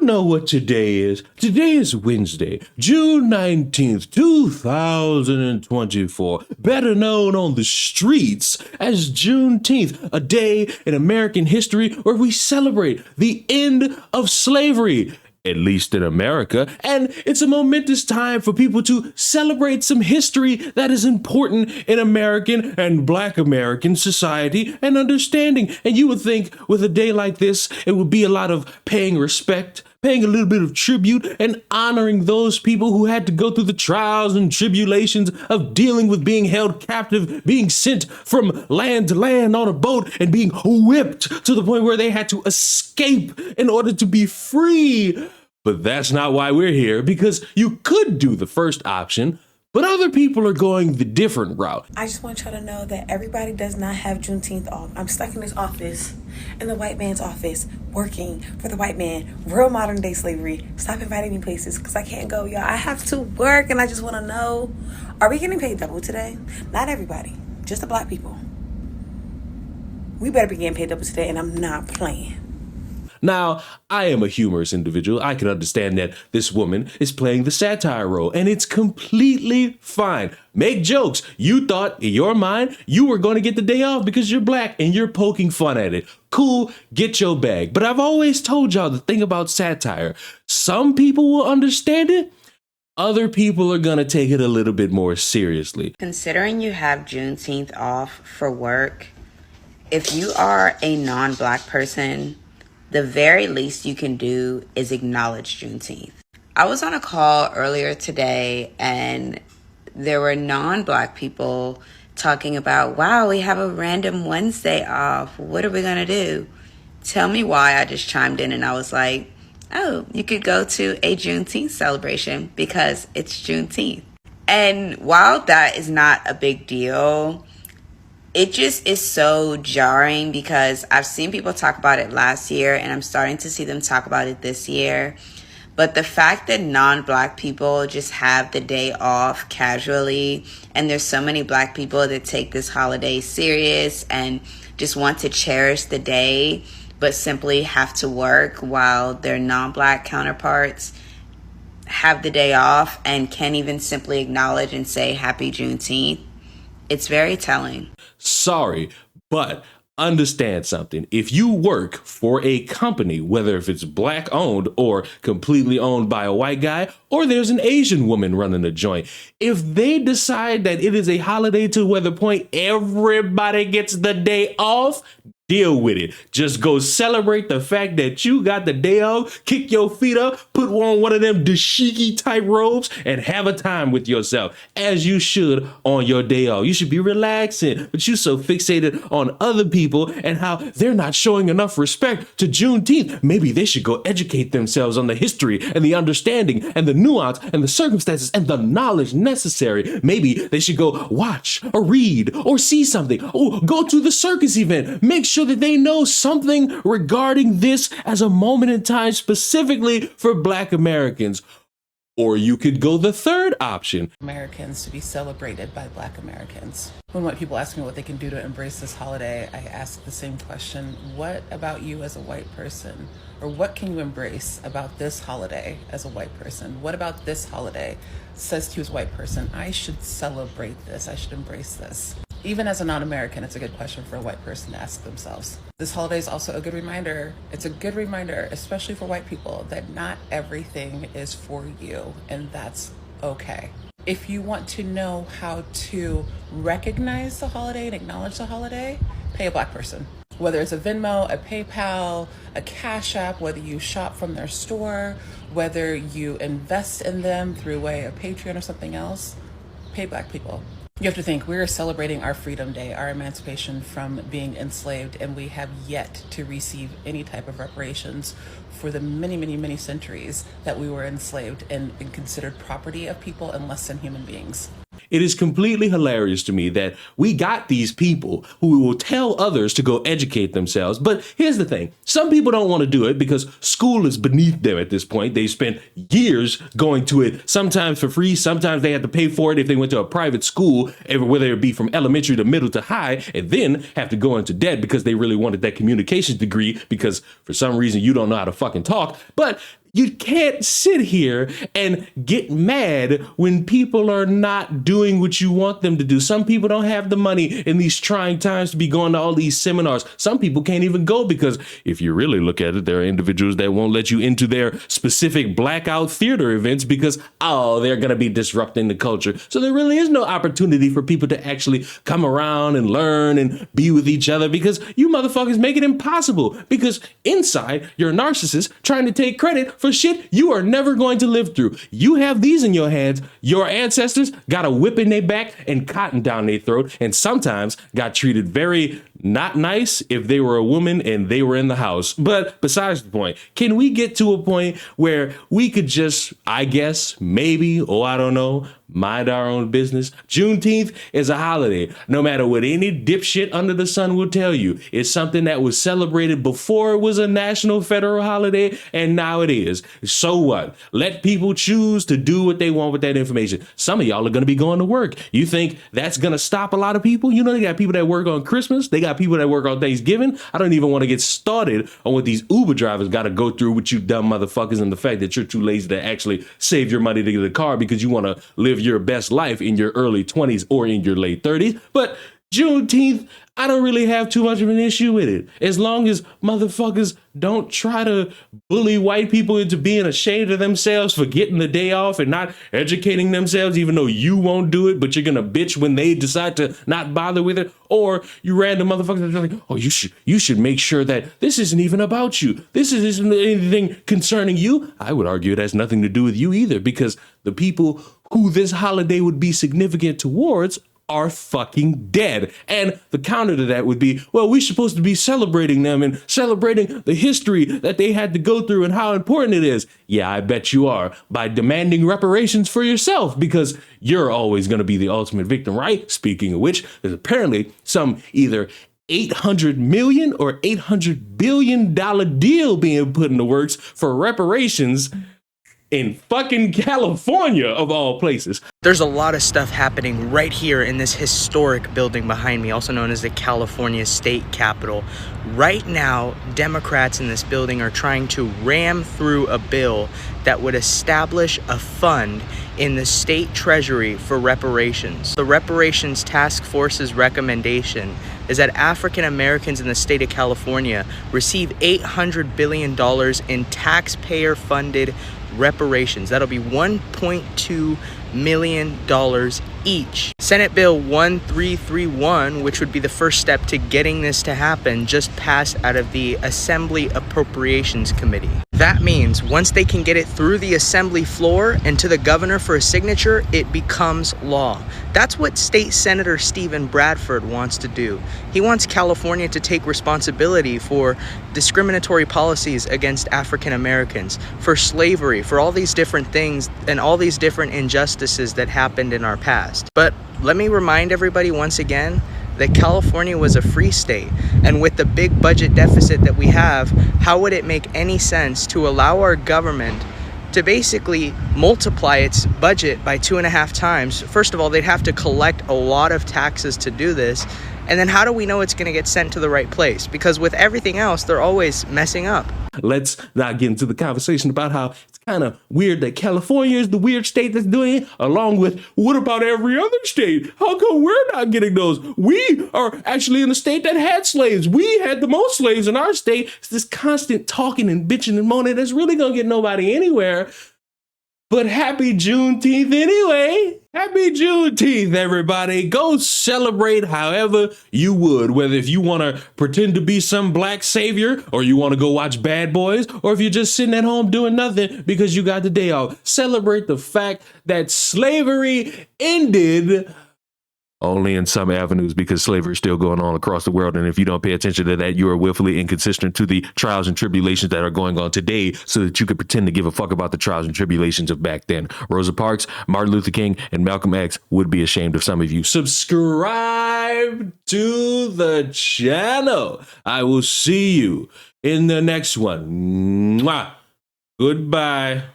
know what today is? Today is Wednesday, June 19th, 2024, better known on the streets as Juneteenth, a day in American history where we celebrate the end of slavery, at least in America, and it's a momentous time for people to celebrate some history that is important in American and Black American society and understanding. And you would think with a day like this, it would be a lot of paying respect, paying a little bit of tribute, and honoring those people who had to go through the trials and tribulations of dealing with being held captive, being sent from land to land on a boat, and being whipped to the point where they had to escape in order to be free. But that's not why we're here, because you could do the first option, but other people are going the different route. I just want y'all to know that everybody does not have Juneteenth off. I'm stuck in this office, in the white man's office, working for the white man, real modern day slavery. Stop inviting me places because I can't go, y'all. I have to work, and I just want to know, are we getting paid double today? Not everybody, just the Black people. We better be getting paid double today, and I'm not playing. Now, I am a humorous individual. I can understand that this woman is playing the satire role, and it's completely fine. Make jokes. You thought in your mind you were going to get the day off because you're Black and you're poking fun at it. Cool, get your bag. But I've always told y'all the thing about satire. Some people will understand it. Other people are going to take it a little bit more seriously. Considering you have Juneteenth off for work, if you are a non-Black person, the very least you can do is acknowledge Juneteenth. I was on a call earlier today and there were non-Black people talking about, wow, we have a random Wednesday off. What are we going to do? Tell me why. I just chimed in and I was like, oh, you could go to a Juneteenth celebration because it's Juneteenth. And while that is not a big deal, it just is so jarring because I've seen people talk about it last year and I'm starting to see them talk about it this year. But the fact that non-Black people just have the day off casually, and there's so many Black people that take this holiday serious and just want to cherish the day, but simply have to work while their non-Black counterparts have the day off and can't even simply acknowledge and say Happy Juneteenth. It's very telling. Sorry, but understand something. If you work for a company, whether if it's Black owned or completely owned by a white guy, or there's an Asian woman running a joint, if they decide that it is a holiday to where the point everybody gets the day off, deal with it. Just go celebrate the fact that you got the day off, kick your feet up, put on one of them dashiki type robes, and have a time with yourself, as you should on your day off. You should be relaxing, but you so fixated on other people and how they're not showing enough respect to Juneteenth. Maybe they should go educate themselves on the history and the understanding and the nuance and the circumstances and the knowledge necessary. Maybe they should go watch or read or see something. Oh, go to the circus event. Make sure that they know something regarding this as a moment in time specifically for Black Americans. Or you could go the third option. Americans to be celebrated by Black Americans. When white people ask me what they can do to embrace this holiday, I ask the same question. What about you as a white person? Or what can you embrace about this holiday as a white person? What about this holiday says to you as a white person, I should celebrate this, I should embrace this? Even as a non-American, it's a good question for a white person to ask themselves. This holiday is also a good reminder. It's a good reminder, especially for white people, that not everything is for you, and that's okay. If you want to know how to recognize the holiday and acknowledge the holiday, pay a Black person. Whether it's a Venmo, a PayPal, a Cash App, whether you shop from their store, whether you invest in them through way of Patreon or something else, pay Black people. You have to think, we're celebrating our Freedom Day, our emancipation from being enslaved, and we have yet to receive any type of reparations for the many, many, many centuries that we were enslaved and considered property of people and less than human beings. It is completely hilarious to me that we got these people who will tell others to go educate themselves. But here's the thing. Some people don't want to do it because school is beneath them at this point. They spent years going to it, sometimes for free. Sometimes they had to pay for it if they went to a private school, whether it be from elementary to middle to high, and then have to go into debt because they really wanted that communications degree because for some reason you don't know how to fucking talk. But You can't sit here and get mad when people are not doing what you want them to do. Some people don't have the money in these trying times to be going to all these seminars. Some people can't even go because if you really look at it, there are individuals that won't let you into their specific blackout theater events because, oh, they're going to be disrupting the culture. So there really is no opportunity for people to actually come around and learn and be with each other because you motherfuckers make it impossible because inside you're a narcissist trying to take credit for shit you are never going to live through. You have these in your hands. Your ancestors got a whip in their back and cotton down their throat, and sometimes got treated very not nice if they were a woman and they were in the house. But besides the point, can we get to a point where we could just, I guess, maybe, I don't know, mind our own business? Juneteenth is a holiday. No matter what any dipshit under the sun will tell you, it's something that was celebrated before it was a national federal holiday, and now it is. So what? Let people choose to do what they want with that information. Some of y'all are going to be going to work. You think that's going to stop a lot of people? You know, they got people that work on Christmas. They got people that work on Thanksgiving. I don't even want to get started on what these Uber drivers got to go through with you dumb motherfuckers and the fact that you're too lazy to actually save your money to get a car because you want to live your best life in your early 20s or in your late 30s. But Juneteenth, I don't really have too much of an issue with it. As long as motherfuckers don't try to bully white people into being ashamed of themselves for getting the day off and not educating themselves, even though you won't do it, but you're gonna bitch when they decide to not bother with it. Or you random motherfuckers that are like, oh, you should make sure that this isn't even about you. This isn't anything concerning you. I would argue it has nothing to do with you either, because the people who this holiday would be significant towards are fucking dead. And the counter to that would be, well, we're supposed to be celebrating them and celebrating the history that they had to go through and how important it is. Yeah, I bet you are, by demanding reparations for yourself, because you're always going to be the ultimate victim, right? Speaking of which, there's apparently some either $800 million or $800 billion deal being put in the works for reparations in fucking California, of all places. There's a lot of stuff happening right here in this historic building behind me, also known as the California State Capitol. Right now, Democrats in this building are trying to ram through a bill that would establish a fund in the state treasury for reparations. The Reparations Task Force's recommendation is that African Americans in the state of California receive $800 billion in taxpayer-funded reparations. That'll be $1.2 million each. Senate Bill 1331, which would be the first step to getting this to happen, just passed out of the Assembly Appropriations Committee. That means once they can get it through the assembly floor and to the governor for a signature, it becomes law. That's what State Senator Stephen Bradford wants to do. He wants California to take responsibility for discriminatory policies against African Americans, for slavery, for all these different things and all these different injustices that happened in our past. But let me remind everybody once again that California was a free state, and with the big budget deficit that we have, how would it make any sense to allow our government to basically multiply its budget by 2.5 times? First of all, they'd have to collect a lot of taxes to do this, and then how do we know it's going to get sent to the right place? Because with everything else, they're always messing up. Let's not get into the conversation about how it's kind of weird that California is the weird state that's doing it, along with what about every other state? How come we're not getting those? We are actually in a state that had slaves. We had the most slaves in our state. It's this constant talking and bitching and moaning that's really going to get nobody anywhere. But happy Juneteenth anyway. Happy Juneteenth, everybody. Go celebrate however you would, whether if you want to pretend to be some black savior, or you want to go watch Bad Boys, or if you're just sitting at home doing nothing because you got the day off. Celebrate the fact that slavery ended, only in some avenues, because slavery is still going on across the world. And if you don't pay attention to that, you are willfully inconsistent to the trials and tribulations that are going on today, so that you could pretend to give a fuck about the trials and tribulations of back then. Rosa Parks, Martin Luther King, and Malcolm X would be ashamed of some of you. Subscribe to the channel. I will see you in the next one. Mwah. Goodbye.